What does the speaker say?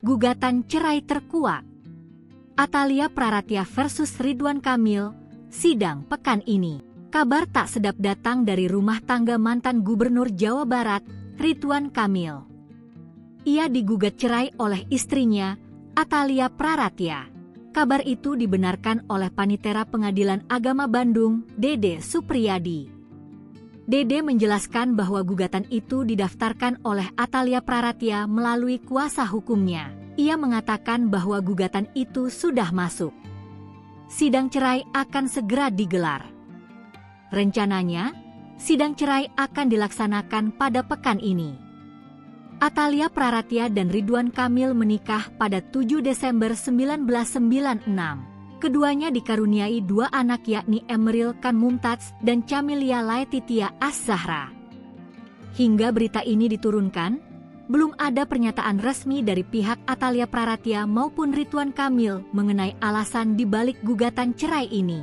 Gugatan cerai terkuak. Atalia Praratya versus Ridwan Kamil, sidang pekan ini. Kabar tak sedap datang dari rumah tangga mantan Gubernur Jawa Barat, Ridwan Kamil. Ia digugat cerai oleh istrinya, Atalia Praratya. Kabar itu dibenarkan oleh Panitera Pengadilan Agama Bandung, Dede Supriyadi. Dede menjelaskan bahwa gugatan itu didaftarkan oleh Atalia Praratya melalui kuasa hukumnya. Ia mengatakan bahwa gugatan itu sudah masuk. Sidang cerai akan segera digelar. Rencananya, sidang cerai akan dilaksanakan pada pekan ini. Atalia Praratya dan Ridwan Kamil menikah pada 7 Desember 1996. Keduanya dikaruniai 2 anak yakni Emeril Khan Mumtaz dan Camelia Laetitia Az-Zahra. Hingga berita ini diturunkan, belum ada pernyataan resmi dari pihak Atalia Praratya maupun Ridwan Kamil mengenai alasan dibalik gugatan cerai ini.